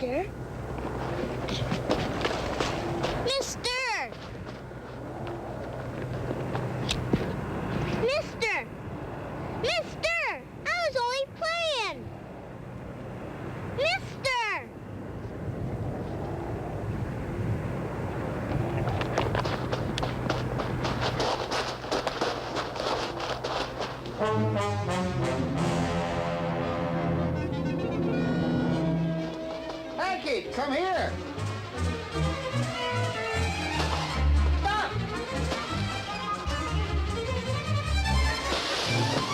Mister? Mister! Mister! Mister! I was only playing! Mister! Hanky, come here! Stop!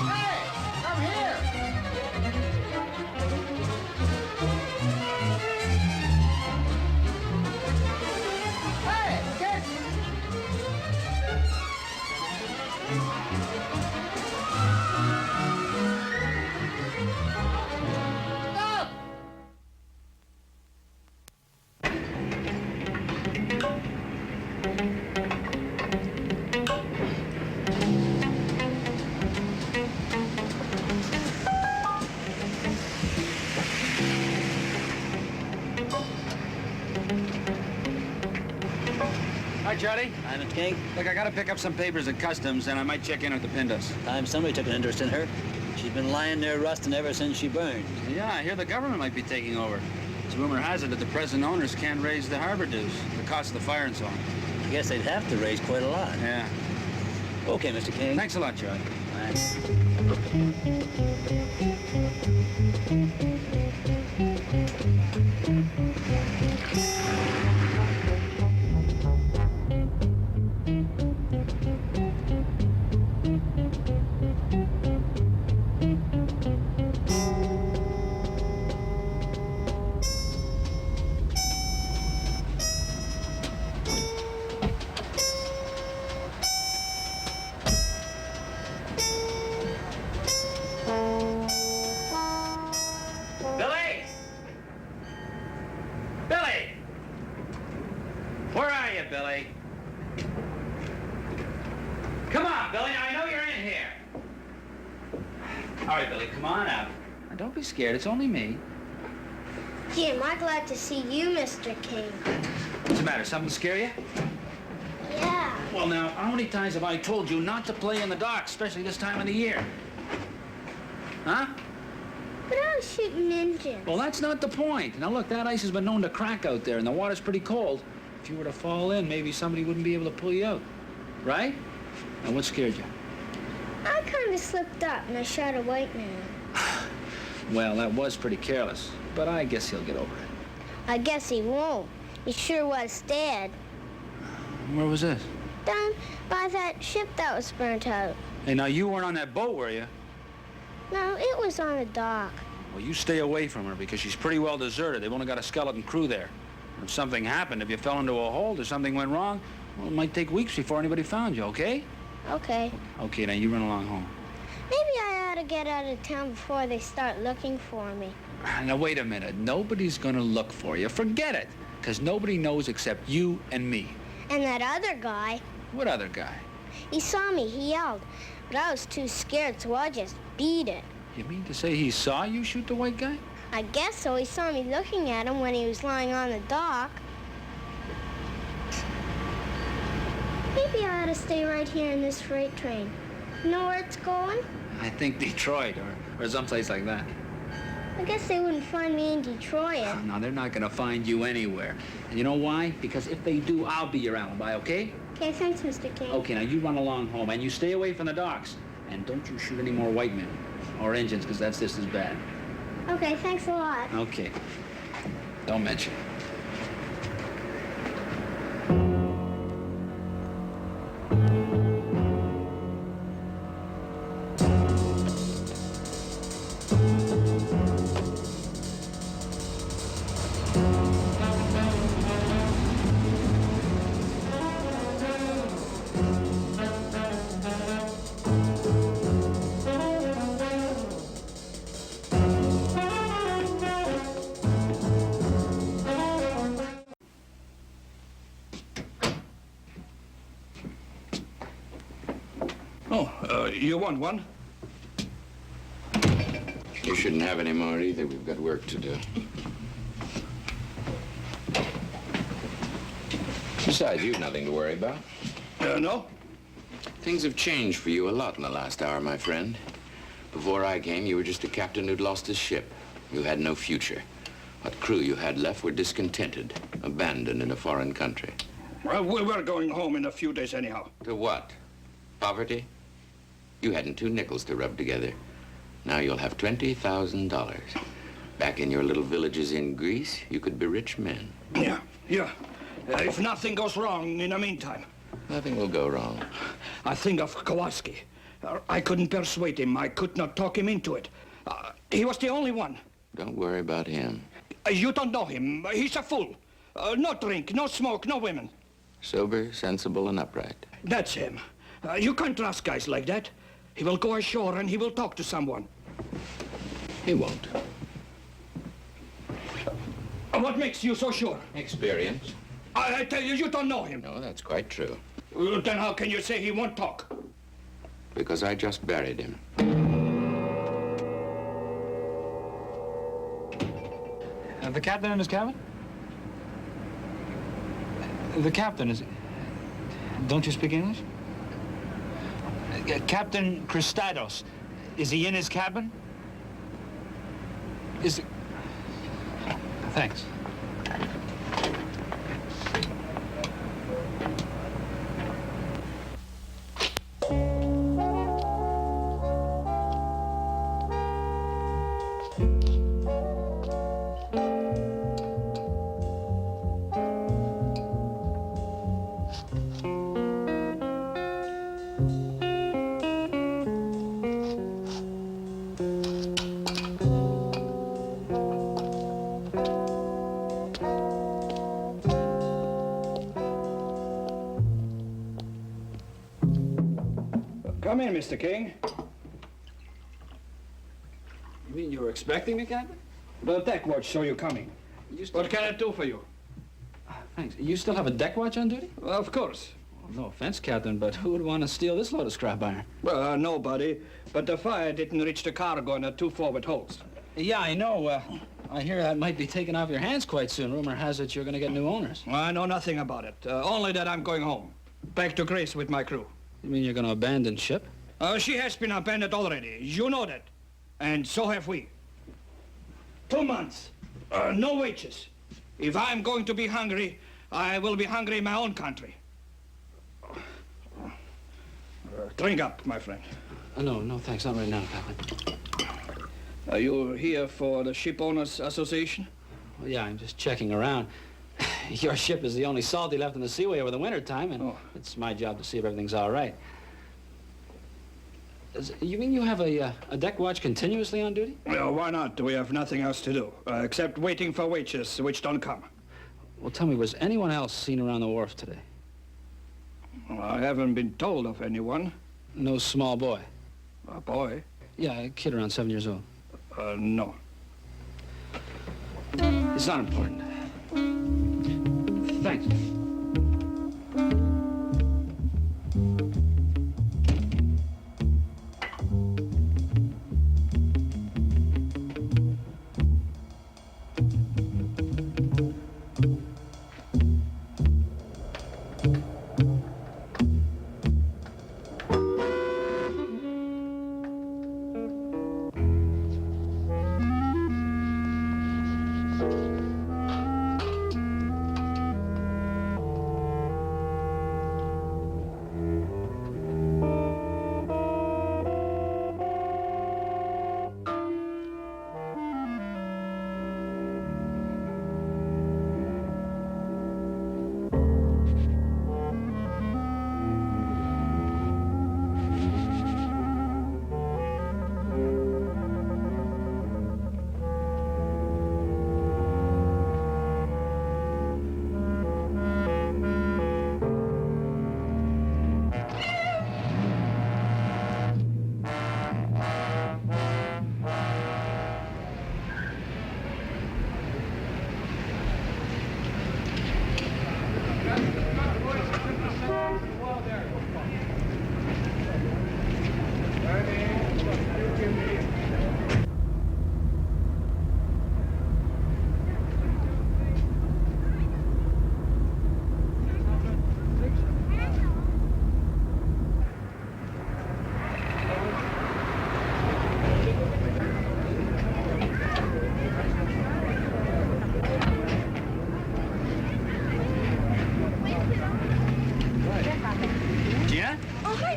Hey, come here! Hey, get! Stop! Hi, Charlie. Hi, Mr. King. Look, I gotta pick up some papers at customs, and I might check in at the Pindos. Time somebody took an interest in her. She's been lying there rusting ever since she burned. Yeah, I hear the government might be taking over. It's rumor has it that the present owners can't raise the harbor dues, the cost of the fire and so on. I guess they'd have to raise quite a lot. Yeah. Okay, Mr. King. Thanks a lot, Charlie. Thanks. Billy! Billy! Where are you, Billy? Come on, Billy. I know you're in here. All right, Billy, come on out. Now, don't be scared. It's only me. Gee, am I glad to see you, Mr. King. What's the matter? Something scare you? Yeah. Well, now, how many times have I told you not to play in the docks, especially this time of the year? Huh? But I was shooting engines. Well, that's not the point. Now, look, that ice has been known to crack out there, and the water's pretty cold. If you were to fall in, maybe somebody wouldn't be able to pull you out. Right? Now, what scared you? I kind of slipped up and I shot a white man. Well, that was pretty careless, but I guess he'll get over it. I guess he won't. He sure was dead. Where was this? Down by that ship that was burnt out. Hey, now, you weren't on that boat, were you? No, it was on a dock. Well, you stay away from her because she's pretty well deserted. They've only got a skeleton crew there. If something happened, if you fell into a hole or something went wrong, well, it might take weeks before anybody found you, okay? Okay. Okay, now you run along home. Maybe I ought to get out of town before they start looking for me. Now, wait a minute. Nobody's gonna look for you. Forget it. Because nobody knows except you and me. And that other guy, What other guy? he saw me, he yelled. But I was too scared, so I just beat it. You mean to say he saw you shoot the white guy? I guess so. He saw me looking at him when he was lying on the dock. Maybe I ought to stay right here in this freight train. You know where it's going? I think Detroit or someplace like that. I guess they wouldn't find me in Detroit. No, they're not gonna find you anywhere. And you know why? Because if they do, I'll be your alibi, okay? Okay, thanks, Mr. King. Okay, now you run along home and you stay away from the docks. And don't you shoot any more white men or engines, because that's just as bad. Okay, thanks a lot. Okay. Don't mention it. You want one? You shouldn't have any more either. We've got work to do. Besides, you've nothing to worry about. No? Things have changed for you a lot in the last hour, my friend. Before I came, you were just a captain who'd lost his ship. You had no future. What crew you had left were discontented, abandoned in a foreign country. Well, we were going home in a few days anyhow. To what? Poverty? You hadn't 2 nickels to rub together. Now you'll have $20,000. Back in your little villages in Greece, you could be rich men. Yeah. If nothing goes wrong in the meantime. Nothing will go wrong. I think of Kowalski. I couldn't persuade him. I could not talk him into it. He was the only one. Don't worry about him. You don't know him. He's a fool. No drink, no smoke, no women. Sober, sensible, and upright. That's him. You can't trust guys like that. He will go ashore and he will talk to someone. He won't. What makes you so sure? Experience. I tell you, you don't know him. No, that's quite true. Then how can you say he won't talk? Because I just buried him. The captain in his cabin? The captain is... Don't you speak English? Captain Christados. Is he in his cabin? Is... Thanks. Come in, Mr. King. You mean you were expecting me, Captain? The deck watch saw you coming. What can I do for you? Thanks. You still have a deck watch on duty? Well, of course. Well, no offense, Captain, but who would want to steal this load of scrap iron? Well, nobody. But the fire didn't reach the cargo in the 2 forward holds. Yeah, I know. I hear that might be taken off your hands quite soon. Rumor has it you're going to get new owners. I know nothing about it. Only that I'm going home. Back to Greece with my crew. You mean you're going to abandon ship? She has been abandoned already. You know that. And so have we. 2 months. No wages. If I'm going to be hungry, I will be hungry in my own country. Drink up, my friend. No, thanks. Not right now, Captain. Are you here for the Ship Owners Association? Well, yeah, I'm just checking around. Your ship is the only salty left in the Seaway over the winter time, and it's my job to see if everything's all right. You mean you have a deck watch continuously on duty? Well, why not? We have nothing else to do, except waiting for wages, which don't come. Well, tell me, was anyone else seen around the wharf today? Well, I haven't been told of anyone. No small boy? A boy? Yeah, a kid around 7 years old. No. It's not important. Thanks.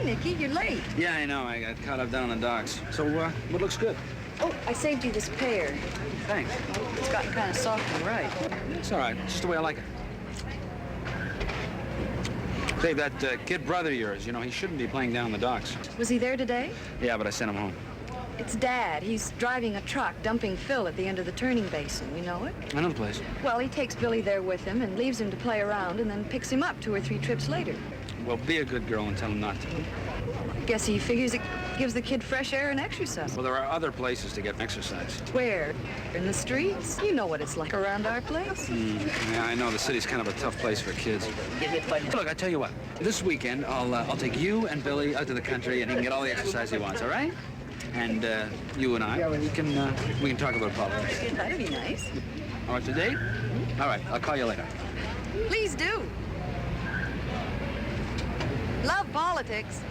Nicky, you're late. Yeah, I know. I got caught up down on the docks. So, what looks good? Oh, I saved you this pear. Thanks. It's gotten kind of soft and ripe. It's all right. It's just the way I like it. Dave, that kid brother of yours, you know, he shouldn't be playing down the docks. Was he there today? Yeah, but I sent him home. It's Dad. He's driving a truck, dumping fill at the end of the turning basin. You know it? I know the place. Well, he takes Billy there with him and leaves him to play around and then picks him up 2 or 3 trips later. Well, be a good girl and tell him not to. I guess he figures it gives the kid fresh air and exercise. Well, there are other places to get exercise. Where? In the streets? You know what it's like around our place. Yeah, I know. The city's kind of a tough place for kids. Look, I tell you what. This weekend, I'll take you and Billy out to the country, and he can get all the exercise he wants. All right? And you and I, we can talk about politics. That'd be nice. All right, today? All right, I'll call you later. Please do. Love politics.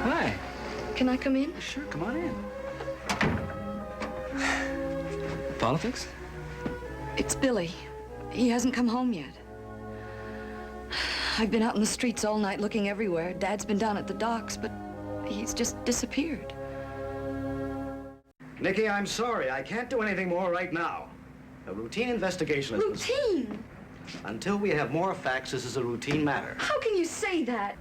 Hi. Can I come in? Sure, come on in. Politics? It's Billy. He hasn't come home yet. I've been out in the streets all night looking everywhere. Dad's been down at the docks, but he's just disappeared. Nicky, I'm sorry. I can't do anything more right now. A routine investigation is... Routine? Until we have more facts, this is a routine matter. How can you say that?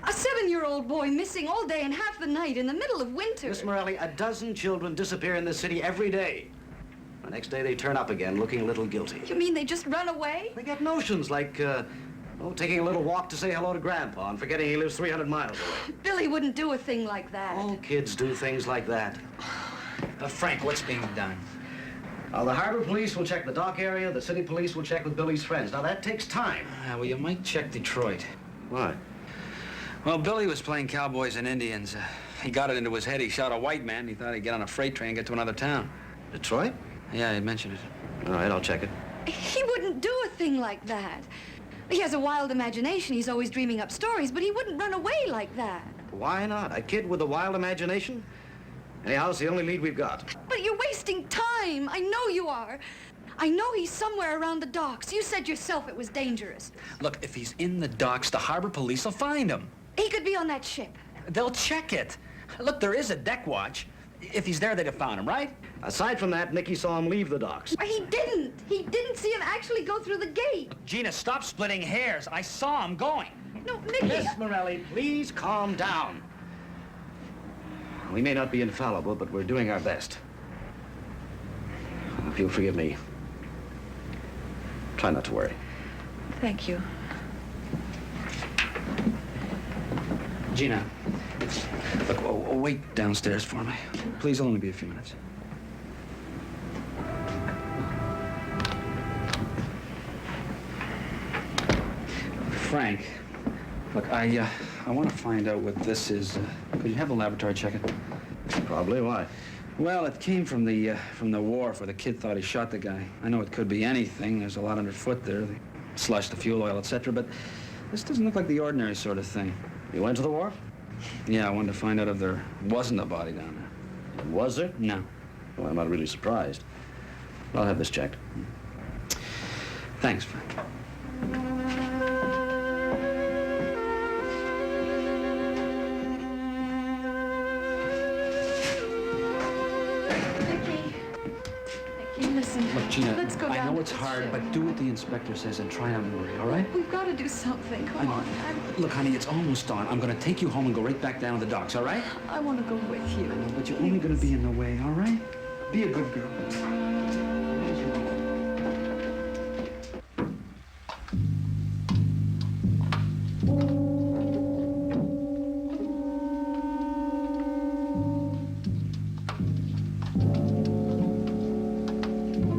A 7-year-old boy missing all day and half the night in the middle of winter. Miss Morelli, a dozen children disappear in this city every day. The next day they turn up again looking a little guilty. You mean they just run away? They get notions like, taking a little walk to say hello to Grandpa and forgetting he lives 300 miles away. Billy wouldn't do a thing like that. All kids do things like that. Frank, what's being done? The harbor police will check the dock area. The city police will check with Billy's friends. Now, that takes time. Well, you might check Detroit. Why? Well, Billy was playing cowboys and Indians. He got it into his head. He shot a white man. He thought he'd get on a freight train and get to another town. Detroit? Yeah, he mentioned it. All right, I'll check it. He wouldn't do a thing like that. He has a wild imagination. He's always dreaming up stories, but he wouldn't run away like that. Why not? A kid with a wild imagination? Anyhow, it's the only lead we've got. But you're wasting time. I know you are. I know he's somewhere around the docks. You said yourself it was dangerous. Look, if he's in the docks, the harbor police will find him. He could be on that ship. They'll check it. Look, there is a deck watch. If he's there, they'd have found him, right? Aside from that, Nicky saw him leave the docks. He didn't. He didn't see him actually go through the gate. Gina, stop splitting hairs. I saw him going. No, Nicky. Miss Morelli, please calm down. We may not be infallible, but we're doing our best. If you'll forgive me, try not to worry. Thank you. Gina, look, wait downstairs for me. Please, it'll only be a few minutes. Frank, look, I want to find out what this is. Could you have the laboratory check it? Probably. Why? Well, it came from the wharf where the kid thought he shot the guy. I know it could be anything. There's a lot underfoot there. They slushed the fuel oil, etc. But this doesn't look like the ordinary sort of thing. You went to the wharf? Yeah, I wanted to find out if there wasn't a body down there. Was there? No. Well, I'm not really surprised. I'll have this checked. Thanks, Frank. Listen, Look, Gina, let's go I down know to it's the hard, ship. but do what the inspector says and try not to worry, all right? We've got to do something. Come on. Look, honey, it's almost dawn. I'm going to take you home and go right back down to the docks, all right? I want to go with you. But you're only going to be in the way, all right? Be a good girl.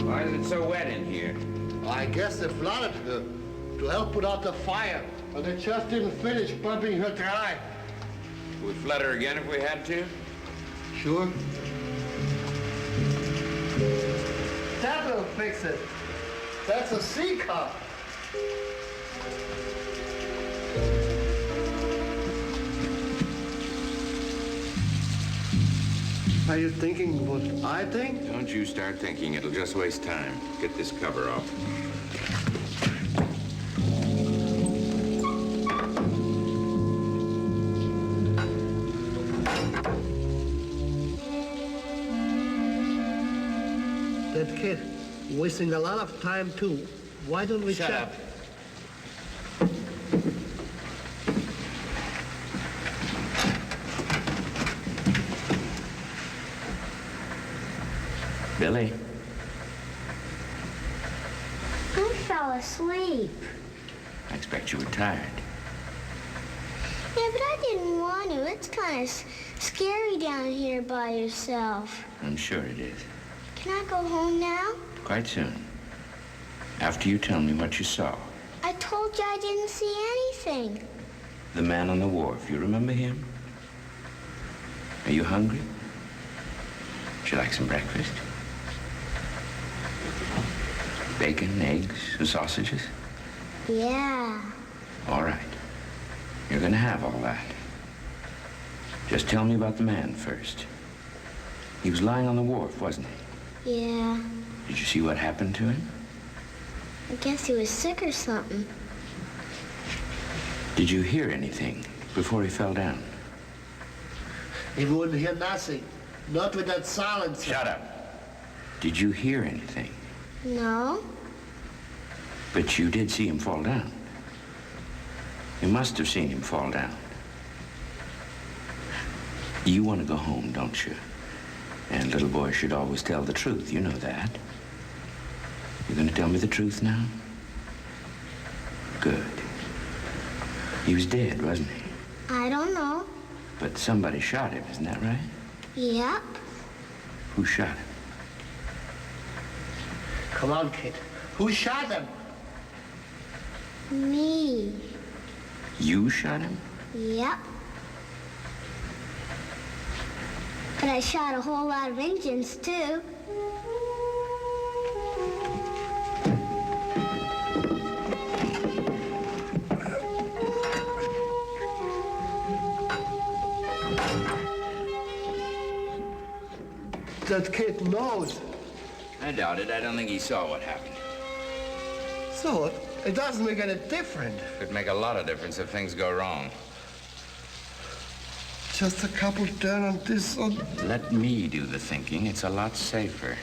Why is it so wet in here? I guess they flooded her to help put out the fire, but they just didn't finish pumping her dry. We'd flood her again if we had to? Sure. That will fix it. That's a sea car. Are you thinking what I think? Don't you start thinking. It'll just waste time. Get this cover off. That kid wasting a lot of time too. Why don't we Shut chat? up. Billy. I fell asleep. I expect you were tired. Yeah, but I didn't want to. It's kind of scary down here by yourself. I'm sure it is. Can I go home now? Quite soon. After you tell me what you saw. I told you I didn't see anything. The man on the wharf, you remember him? Are you hungry? Would you like some breakfast? Bacon, eggs, and sausages? Yeah. All right. You're gonna have all that. Just tell me about the man first. He was lying on the wharf, wasn't he? Yeah. Did you see what happened to him? I guess he was sick or something. Did you hear anything before he fell down? He wouldn't hear nothing. Not with that silence. Shut up. Did you hear anything? No. But you did see him fall down. You must have seen him fall down. You want to go home, don't you? And little boys should always tell the truth. You know that. You're going to tell me the truth now? Good. He was dead, wasn't he? I don't know. But somebody shot him, isn't that right? Yep. Who shot him? Come on, kid. Who shot him? Me. You shot him? Yep. But I shot a whole lot of Indians, too. That kid knows. I doubt it. I don't think he saw what happened. So, it doesn't make any difference. Could make a lot of difference if things go wrong. Just a couple turn on this on... Let me do the thinking. It's a lot safer.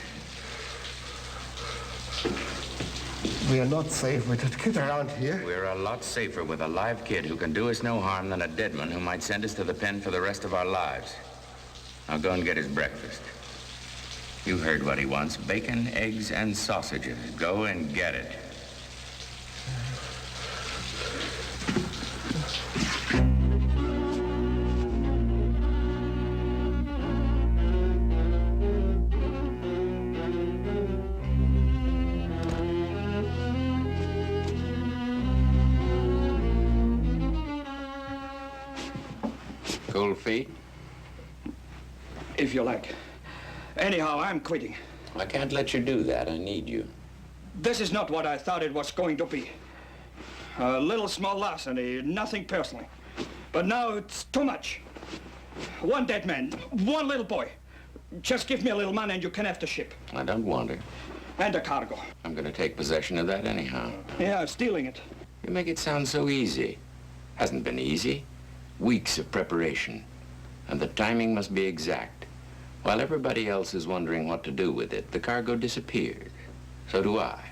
We are not safe with that kid around here. We're a lot safer with a live kid who can do us no harm than a dead one who might send us to the pen for the rest of our lives. Now go and get his breakfast. You heard what he wants. Bacon, eggs, and sausages. Go and get it. Cold feet? If you like. Anyhow, I'm quitting. I can't let you do that. I need you. This is not what I thought it was going to be. A little small larceny, nothing personal. But now it's too much. One dead man, one little boy. Just give me a little money and you can have the ship. I don't want her. And the cargo. I'm going to take possession of that anyhow. Yeah, stealing it. You make it sound so easy. Hasn't been easy. Weeks of preparation. And the timing must be exact. While everybody else is wondering what to do with it, the cargo disappeared. So do I.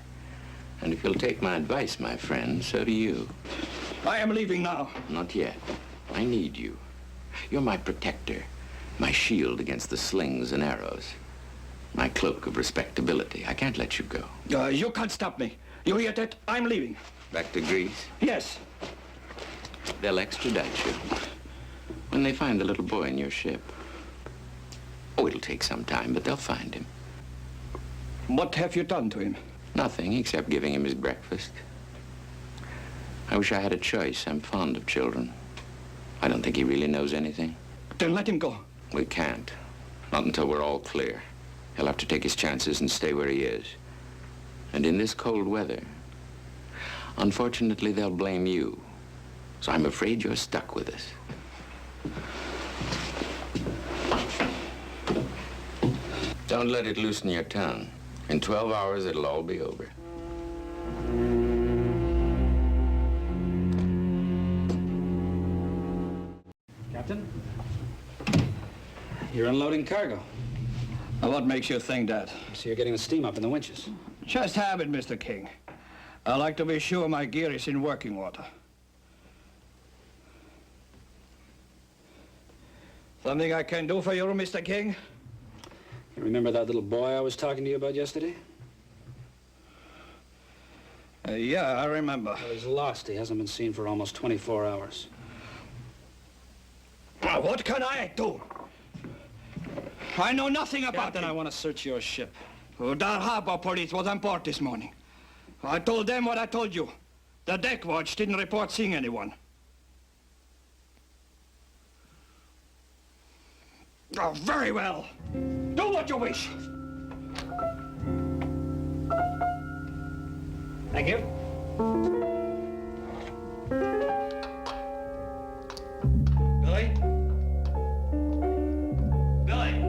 And if you'll take my advice, my friend, so do you. I am leaving now. Not yet. I need you. You're my protector, my shield against the slings and arrows, my cloak of respectability. I can't let you go. You can't stop me. You hear that? I'm leaving. Back to Greece? Yes. They'll extradite you when they find the little boy in your ship. Oh, it'll take some time, but they'll find him. What have you done to him? Nothing except giving him his breakfast. I wish I had a choice. I'm fond of children. I don't think he really knows anything. Then let him go. We can't. Not until we're all clear. He'll have to take his chances and stay where he is. And in this cold weather, Unfortunately, they'll blame you. So I'm afraid you're stuck with us. Don't let it loosen your tongue. In 12 hours, it'll all be over. Captain? You're unloading cargo. Now, what makes you think that? So you're getting the steam up in the winches. Just habit, Mr. King. I like to be sure my gear is in working order. Something I can do for you, Mr. King? You remember that little boy I was talking to you about yesterday? Yeah, I remember. Well, he's lost. He hasn't been seen for almost 24 hours. Now, what can I do? I know nothing about Captain, him. I want to search your ship. The harbor police was on board this morning. I told them what I told you. The deck watch didn't report seeing anyone. Oh, very well. Do what you wish. Thank you. Billy? Billy?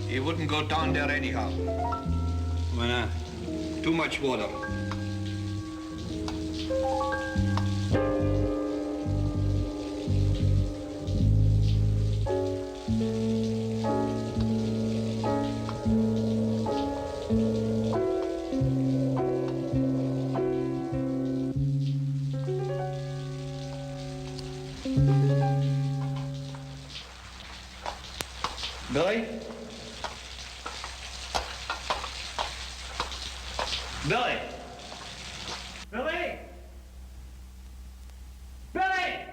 You wouldn't go down there anyhow. Why not? Too much water. Billy? Billy! Billy! Billy!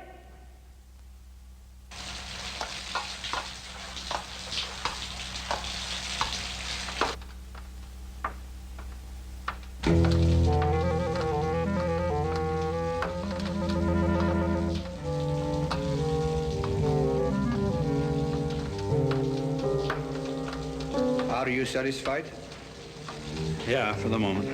Are you satisfied? Yeah, for the moment.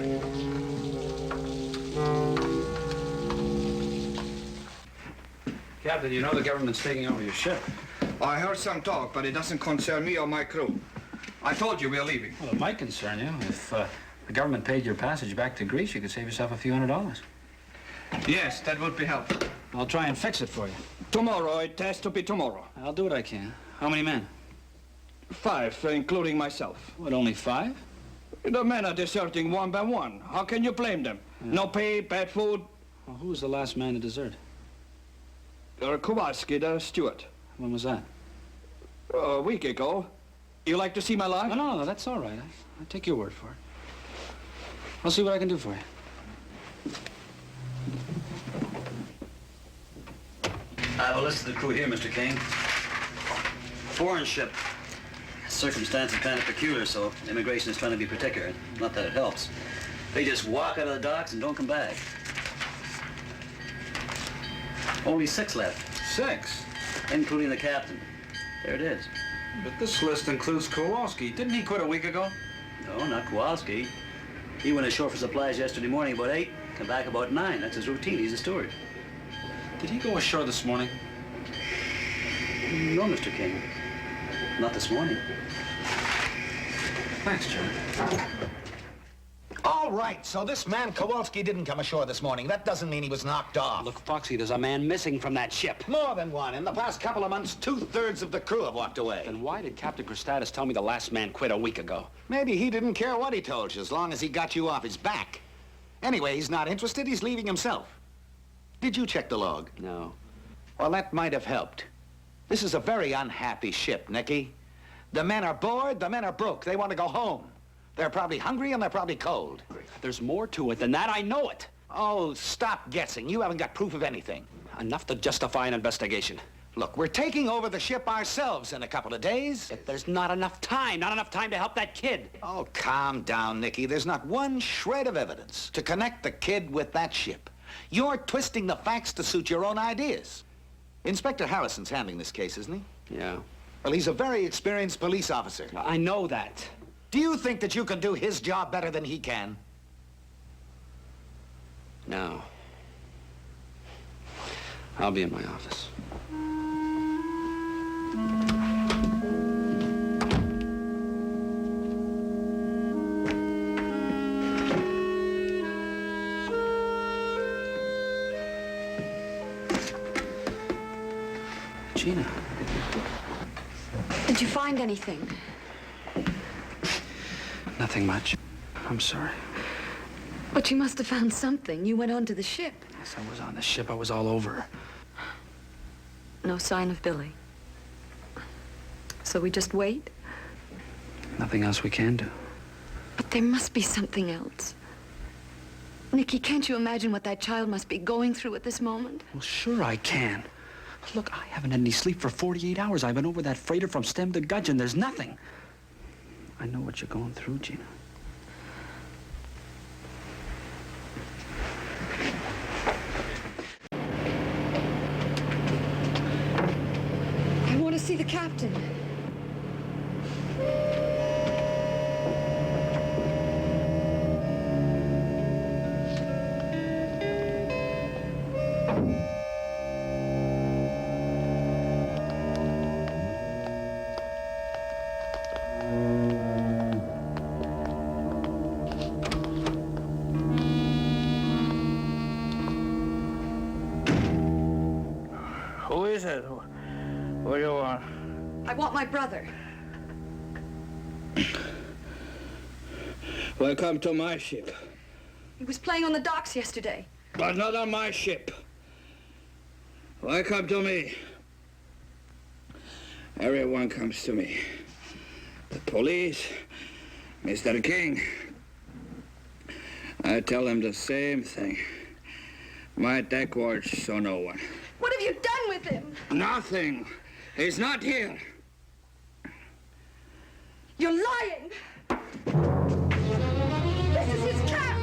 Captain, you know the government's taking over your ship. I heard some talk, but it doesn't concern me or my crew. I told you we're leaving. Well, it might concern you. If the government paid your passage back to Greece, you could save yourself a few $100s. Yes, that would be helpful. I'll try and fix it for you. Tomorrow, it has to be tomorrow. I'll do what I can. How many men? 5, including myself. What, only 5? The men are deserting one by one. How can you blame them? Yeah. No pay, bad food. Well, who was the last man to desert? Kowalski, the steward. When was that? A week ago. You like to see my log? No, that's all right. I'll take your word for it. I'll see what I can do for you. I have a list of the crew here, Mr. King. Foreign ship. Circumstances kind of peculiar, so immigration is trying to be particular. Not that it helps. They just walk out of the docks and don't come back. Only 6 left. 6? Including the captain. There it is. But this list includes Kowalski. Didn't he quit a week ago? No, not Kowalski. He went ashore for supplies yesterday morning about 8, come back about 9. That's his routine. He's a steward. Did he go ashore this morning? No, Mr. King. Not this morning. Thanks, Joe. All right, so this man Kowalski didn't come ashore this morning. That doesn't mean he was knocked off. Look, Foxy, there's a man missing from that ship. More than one. In the past couple of months, 2/3 of the crew have walked away. Then why did Captain Kristatis tell me the last man quit a week ago? Maybe he didn't care what he told you, as long as he got you off his back. Anyway, he's not interested. He's leaving himself. Did you check the log? No. Well, that might have helped. This is a very unhappy ship, Nicky. The men are bored, the men are broke. They want to go home. They're probably hungry and they're probably cold. There's more to it than that. I know it. Oh, stop guessing. You haven't got proof of anything. Enough to justify an investigation. Look, we're taking over the ship ourselves in a couple of days. There's not enough time to help that kid. Oh, calm down, Nicky. There's not one shred of evidence to connect the kid with that ship. You're twisting the facts to suit your own ideas. Inspector Harrison's handling this case, isn't he? Yeah. Well, he's a very experienced police officer. I know that. Do you think that you can do his job better than he can? No. I'll be in my office. Gina. Did you find anything? Nothing much. I'm sorry. But you must have found something. You went onto the ship. Yes, I was on the ship. I was all over. No sign of Billy. So we just wait? Nothing else we can do. But there must be something else. Nicky, can't you imagine what that child must be going through at this moment? Well, sure I can. Look, I haven't had any sleep for 48 hours. I've been over that freighter from stem to gudgeon. There's nothing. I know what you're going through, Gina. I want to see the captain. Who is it? What do you want? I want my brother. Welcome to my ship. He was playing on the docks yesterday. But not on my ship. Welcome to me. Everyone comes to me. The police, Mr. King. I tell them the same thing. My deck watch saw no one. What have you done with him? Nothing. He's not here. You're lying. This is his cap.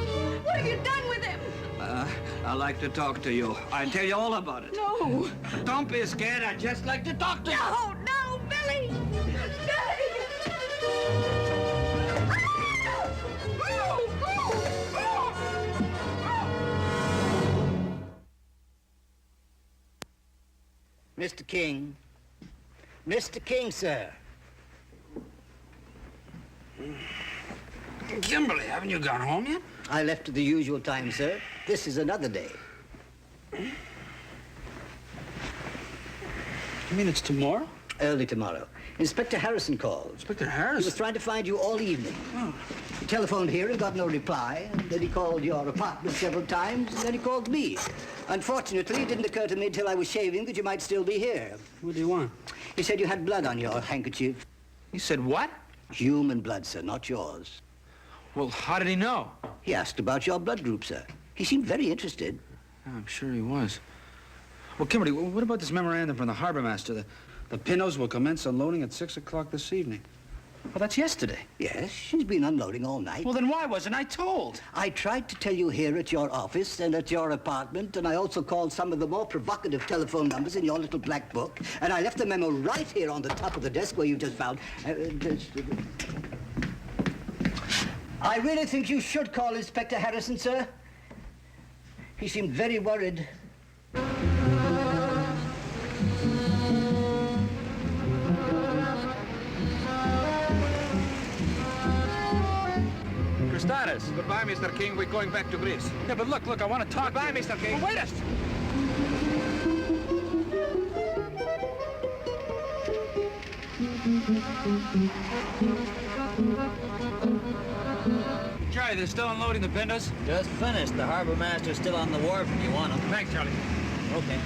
What have you done with him? I'd like to talk to you. I'll tell you all about it. No. Don't be scared. I'd just like to talk to you. No, no, Billy. Billy. Mr. King. Mr. King, sir. Kimberly, haven't you gone home yet? I left at the usual time, sir. This is another day. You mean it's tomorrow? Early tomorrow. Inspector Harrison called. Inspector He Harrison? was trying to find you all evening. Oh. He telephoned here and got no reply. And then he called your apartment several times, and then he called me. Unfortunately, it didn't occur to me till I was shaving that you might still be here. What do you want? He said you had blood on your handkerchief. He said what? Human blood, sir, not yours. Well, how did he know? He asked about your blood group, sir. He seemed very interested. I'm sure he was. Well, Kimberly, what about this memorandum from the harbor master? The Pinnos will commence unloading at 6 o'clock this evening. Well, that's yesterday. Yes, she's been unloading all night. Well, then why wasn't I told? I tried to tell you here at your office and at your apartment, and I also called some of the more provocative telephone numbers in your little black book, and I left the memo right here on the top of the desk where you just found. I really think you should call Inspector Harrison, sir. He seemed very worried. Christatis. Goodbye, Mr. King. We're going back to Greece. Yeah, but look, I want to talk. Goodbye, Mr. King. Well, wait a... Charlie, they're still unloading the pindos? Just finished. The harbor master's still on the wharf if you want him. Thanks, Charlie. Okay.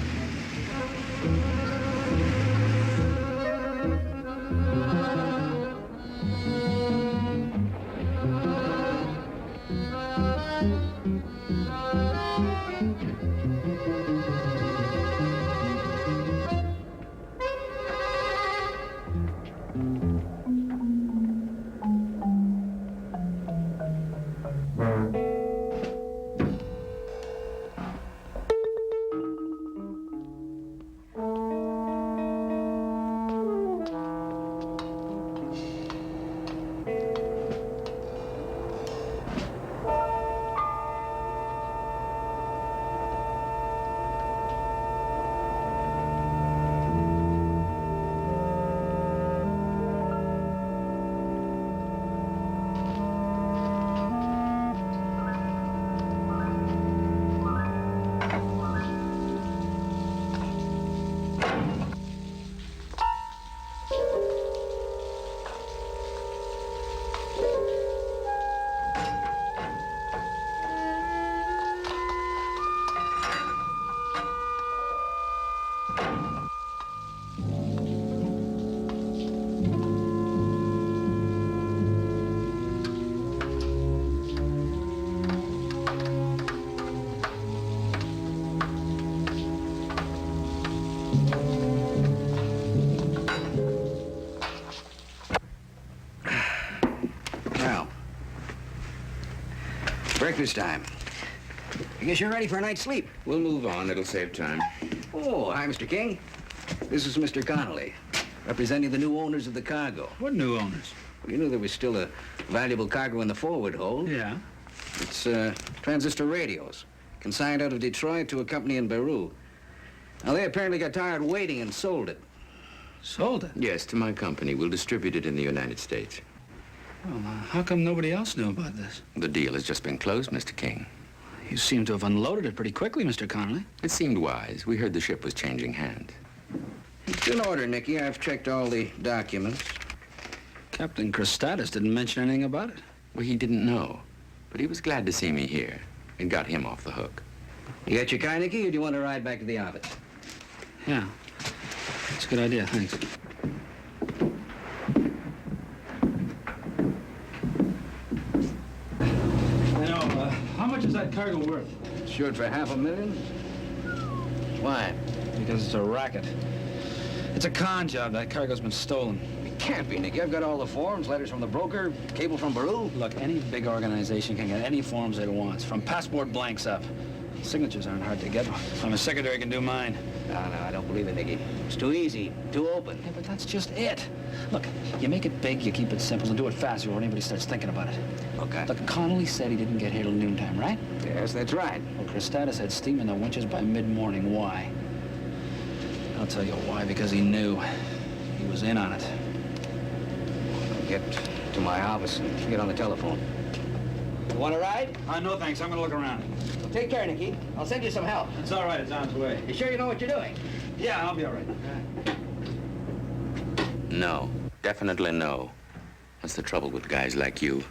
Breakfast time. I guess you're ready for a night's sleep. We'll move on. It'll save time. Oh, hi, Mr. King. This is Mr. Connolly, representing the new owners of the cargo. What new owners? You knew there was still a valuable cargo in the forward hold. Yeah. It's transistor radios, consigned out of Detroit to a company in Beirut. Now, they apparently got tired waiting and sold it. Sold it? Yes, to my company. We'll distribute it in the United States. Well, how come nobody else knew about this? The deal has just been closed, Mr. King. You seem to have unloaded it pretty quickly, Mr. Connolly. It seemed wise. We heard the ship was changing hands. It's in order, Nicky. I've checked all the documents. Captain Christatis didn't mention anything about it. Well, he didn't know. But he was glad to see me here. It got him off the hook. You got your car, Nicky, or do you want to ride back to the office? Yeah. It's a good idea, thanks. How much is that cargo worth? Short for $500,000? Why? Because it's a racket. It's a con job. That cargo's been stolen. It can't be, Nicky. I've got all the forms, letters from the broker, cable from Beirut. Look, any big organization can get any forms it wants, from passport blanks up. Signatures aren't hard to get. I'm a secretary, can do mine. No, I don't believe it, Nicky. It's too easy, too open. Yeah, but that's just it. Look, you make it big, you keep it simple, and do it fast before anybody starts thinking about it. Okay. Look, Connolly said he didn't get here till noontime, right? Yes, that's right. Well, Christatis had steam in the winches by mid-morning. Why? I'll tell you why, because he knew. He was in on it. I'll get to my office and get on the telephone. You want to ride? No, thanks. I'm gonna look around. Well, take care, Nicky. I'll send you some help. It's all right. It's on its way. You sure you know what you're doing? Yeah, I'll be all right. No. Definitely no. That's the trouble with guys like you.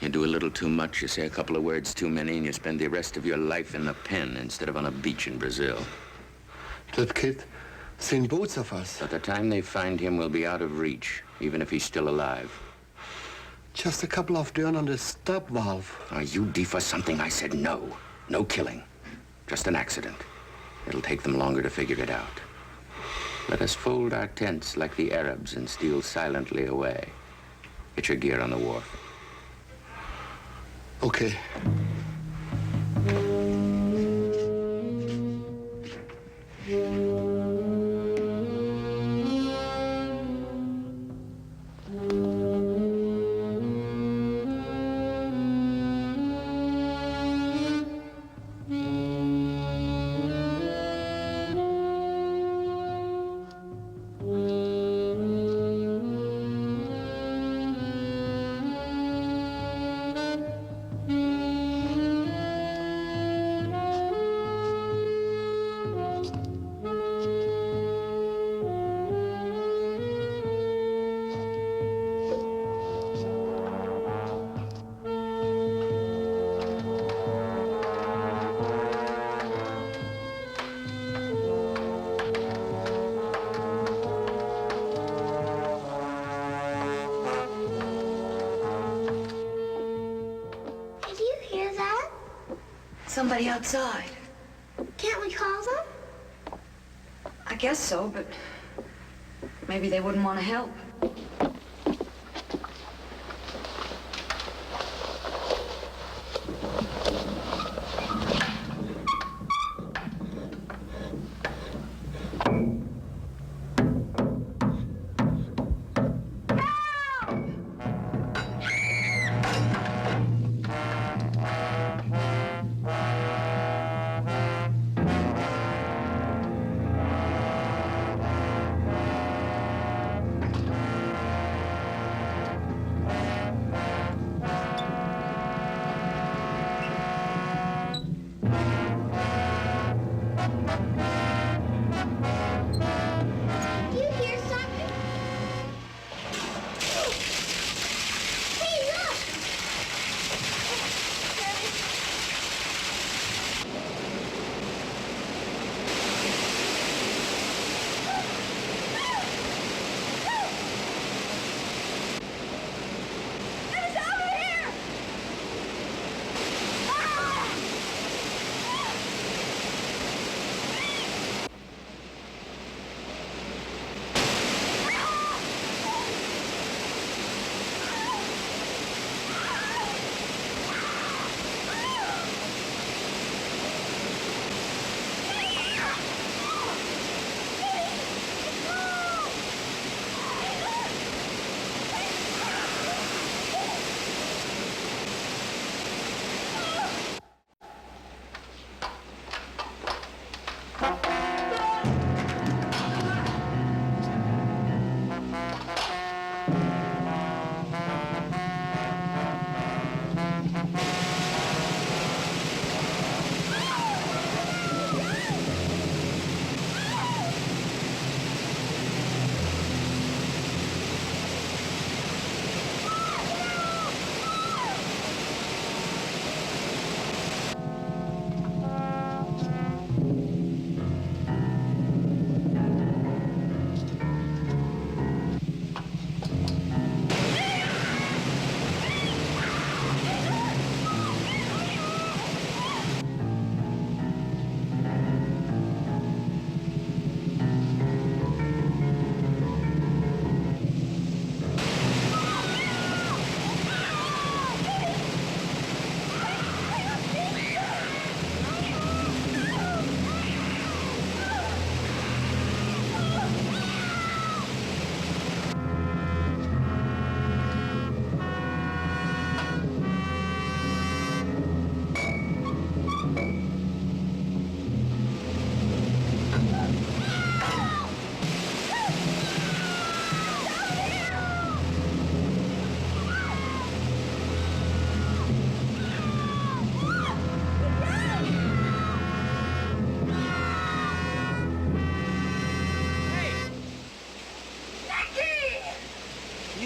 You do a little too much, you say a couple of words too many, and you spend the rest of your life in the pen instead of on a beach in Brazil. That kid seen both of us. By the time they find him, we'll be out of reach, even if he's still alive. Just a couple of turn on the stop valve. Are you deaf or something? I said no. No killing. Just an accident. It'll take them longer to figure it out. Let us fold our tents like the Arabs and steal silently away. Get your gear on the wharf. Okay. somebody outside. Can't we call them? I guess so, but maybe they wouldn't want to help.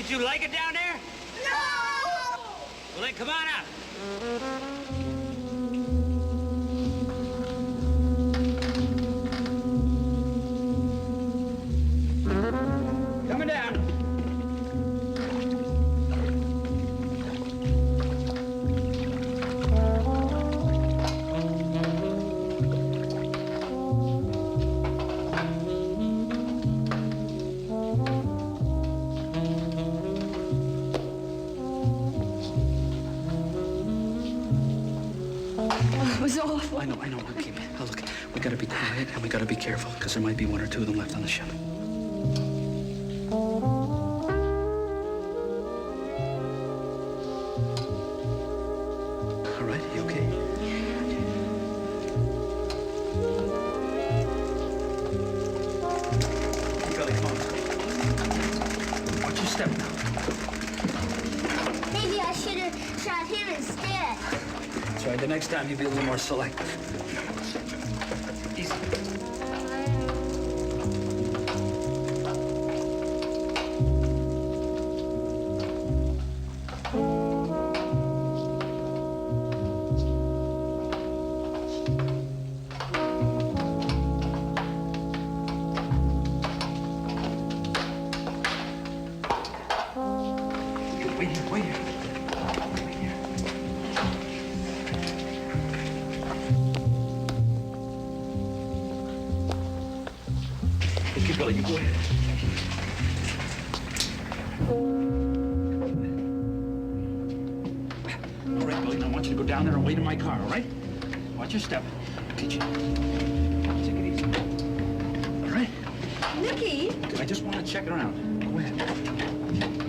You like it down there? No! Well, then come on out. Coming down. I know. Okay, now look, we gotta be quiet and we gotta be careful because there might be one or two of them left on the ship. All right, you okay? Billy, come on. Watch your step now. Maybe I should have shot him instead. That's right, the next time you'll be a little more selective. Easy. Wait here. Okay, Billy, you go ahead. All right, Billy, now I want you to go down there and wait in my car, all right? Watch your step. Okay, Gene. Take it easy. All right? Nicky! Good, I just want to check it around. Go ahead.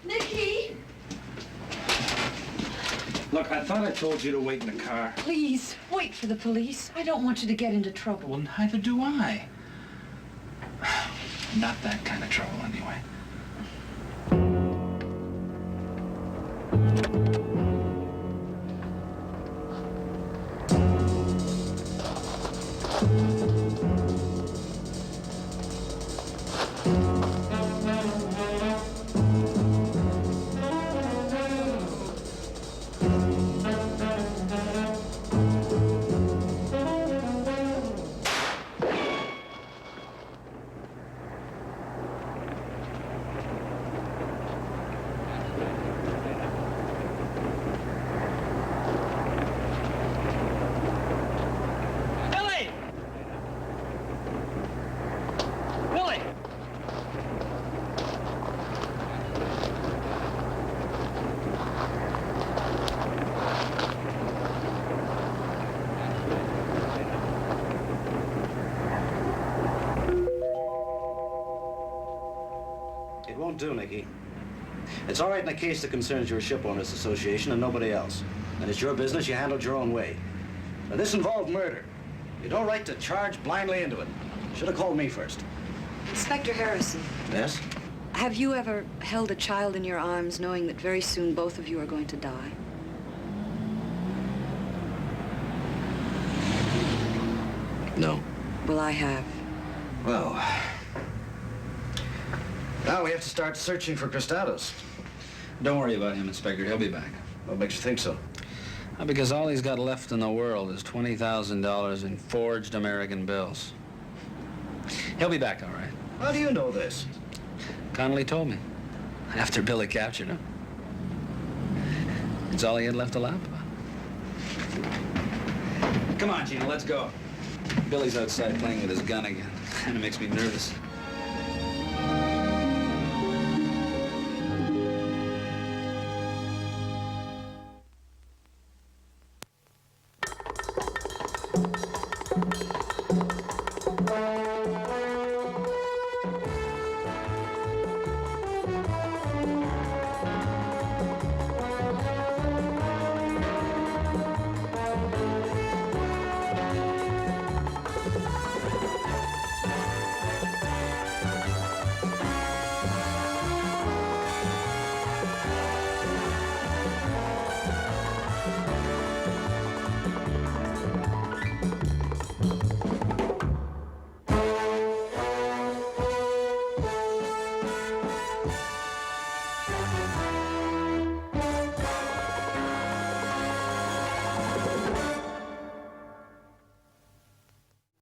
Nicky! Look, I thought I told you to wait in the car. Please, wait for the police. I don't want you to get into trouble. Well, neither do I. Not that kind of trouble, anyway. Billy! Billy! It won't do, Nicky. It's all right in a case that concerns your ship owners association and nobody else. And it's your business, you handled your own way. Now, this involved murder. You don't right to charge blindly into it. Should have called me first. Inspector Harrison, Yes? have you ever held a child in your arms knowing that very soon both of you are going to die? No. Well, I have. Well, now we have to start searching for Cristados. Don't worry about him, Inspector. He'll be back. What makes you think so? Because all he's got left in the world is $20,000 in forged American bills. He'll be back, all right. How do you know this? Connolly told me. After Billy captured him. It's all he had left to laugh about. Come on, Gina, let's go. Billy's outside playing with his gun again, and it makes me nervous.